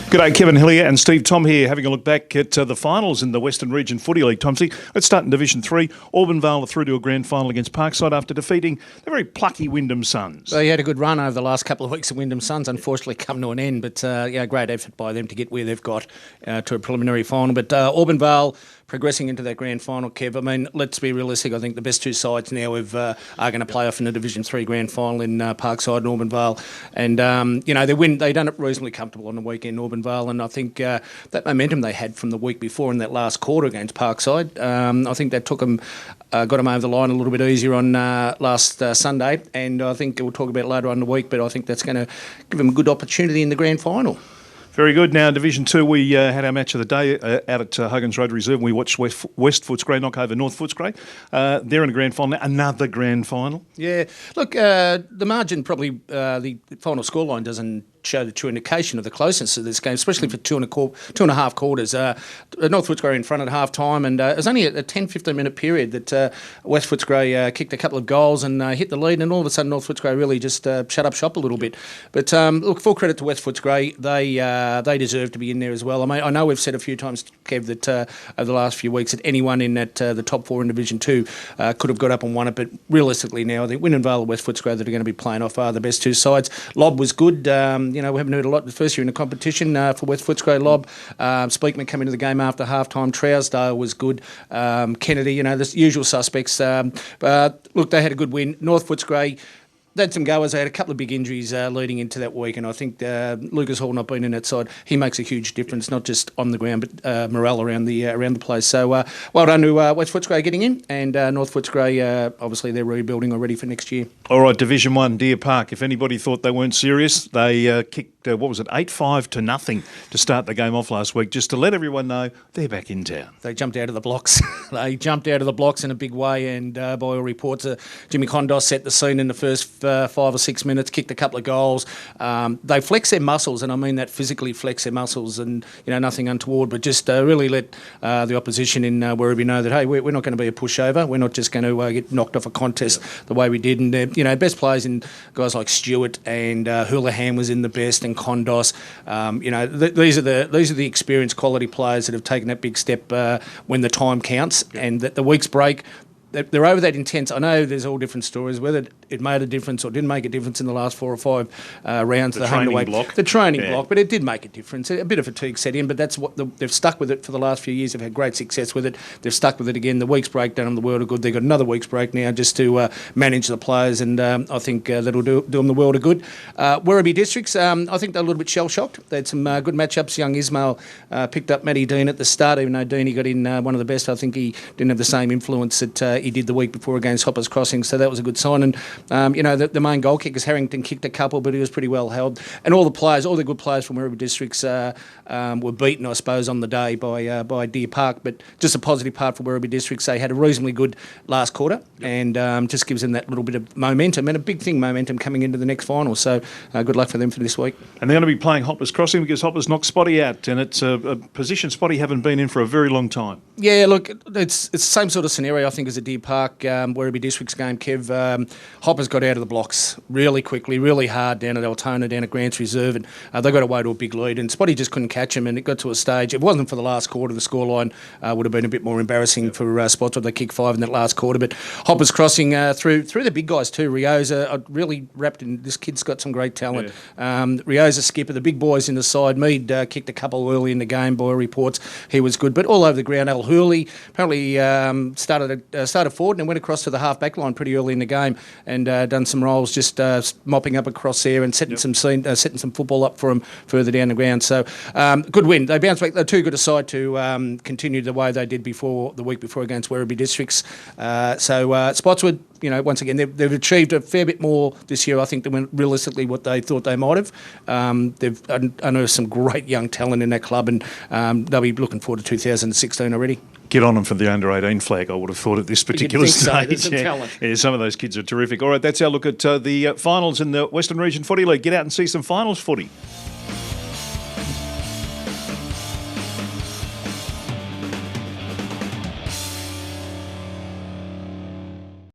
G'day, Kevin Hillier and Steve Thom here, having a look back at the finals in the Western Region Footy League. Tomsy, let's start in Division 3. Auburn Vale are through to a grand final against Parkside after defeating the very plucky Wyndham Suns. Well, you had a good run over the last couple of weeks of Wyndham Suns, unfortunately come to an end, but great effort by them to get where they've got to a preliminary final. But Auburn Vale progressing into that grand final, Kev. I mean, let's be realistic. I think the best two sides now are going to play off in the Division 3 grand final in Parkside and Auburn Vale. And, they done it reasonably comfortable on the weekend, Auburn Vale, and I think that momentum they had from the week before in that last quarter against Parkside, I think that took them, got them over the line a little bit easier on last Sunday, and I think we'll talk about it later on in the week, but I think that's going to give them a good opportunity in the grand final. Very good. Now, in Division 2, we had our match of the day out at Huggins Road Reserve, and we watched West Footscray knock over North Footscray. They're in a grand final now, another grand final. Yeah. Look, the margin probably, the final scoreline doesn't show the true indication of the closeness of this game, especially for two and a half quarters. North Footscray in front at half time, and it was only a 10-15 minute period that West Footscray kicked a couple of goals and hit the lead, and all of a sudden North Footscray really just shut up shop a little bit. But look, full credit to West Footscray. They deserve to be in there as well. I mean, I know we've said a few times, Kev, that over the last few weeks that anyone in that the top four in Division 2 could have got up and won it, but realistically now I think Wyndham Vale and West Footscray that are going to be playing off are the best two sides. Lob was good. We haven't heard a lot the first year in the competition for West Footscray. Lob, Speakman came into the game after half-time. Trousdale was good. Kennedy, the usual suspects. But look, they had a good win. North Footscray, they had some goers. They had a couple of big injuries leading into that week, and I think Lucas Hall not being in that side, he makes a huge difference, not just on the ground, but morale around the place. So well done to West Footscray getting in, and North Footscray, obviously they're rebuilding already for next year. All right, Division 1, Deer Park. If anybody thought they weren't serious, they kicked, 8-5 to nothing to start the game off last week, just to let everyone know they're back in town. They jumped out of the blocks. They jumped out of the blocks in a big way, and by all reports, Jimmy Condos set the scene in the first 5 or 6 minutes, kicked a couple of goals. They flex their muscles, and I mean that physically flex their muscles, and nothing untoward, but just really let the opposition in Werribee know that, hey, we're not going to be a pushover. We're not just going to get knocked off a contest the way we did. And best players in guys like Stewart and Houlihan was in the best, and Condos. These are the experienced quality players that have taken that big step when the time counts, and that the week's break. They're over that intense. I know there's all different stories, whether it made a difference or didn't make a difference in the last 4 or 5 rounds. The training block. The training block, but it did make a difference. A bit of fatigue set in, but that's what they've stuck with it for the last few years. They've had great success with it. They've stuck with it again. The week's break done them the world of good. They've got another week's break now just to manage the players, and I think that'll do them the world of good. Werribee Districts, I think they're a little bit shell-shocked. They had some good matchups. Young Ismail picked up Matty Dean at the start, even though Dean got in one of the best. I think he didn't have the same influence that he did the week before against Hoppers Crossing, so that was a good sign. And the main goal kickers, Harrington kicked a couple, but he was pretty well held. And all the good players from Werribee Districts were beaten, I suppose, on the day by Deer Park. But just a positive part for Werribee Districts, they had a reasonably good last quarter, and just gives them that little bit of momentum, and a big thing, momentum coming into the next final. So good luck for them for this week. And they're going to be playing Hoppers Crossing because Hoppers knocked Spotty out, and it's a position Spotty haven't been in for a very long time. Yeah, look, it's the same sort of scenario, I think, as a Deer Park Werribee Districts game, Kev. Hoppers got out of the blocks really quickly, really hard down at Altona, down at Grants Reserve, and they got away to a big lead, and Spotty just couldn't catch him, and it got to a stage. It wasn't for the last quarter. The scoreline would have been a bit more embarrassing for Spots if they kicked 5 in that last quarter, but Hoppers Crossing through the big guys too. Rioza really wrapped in. This kid's got some great talent. Yeah. Rioza skipper, the big boys in the side. Mead kicked a couple early in the game by reports. He was good, but all over the ground. Al Hurley apparently started forward and went across to the half-back line pretty early in the game, and done some rolls, just mopping up across there and setting some football up for them further down the ground. So good win. They bounced back. They're too good a side to continue the way they did the week before against Werribee Districts. Spotswood, once again, they've achieved a fair bit more this year, I think, than realistically what they thought they might have. They've unearthed some great young talent in that club, and they'll be looking forward to 2016 already. Get on them for the under-18 flag, I would have thought, at this particular stage. Some talent. Yeah, some of those kids are terrific. All right, that's our look at the finals in the Western Region Footy League. Get out and see some finals footy.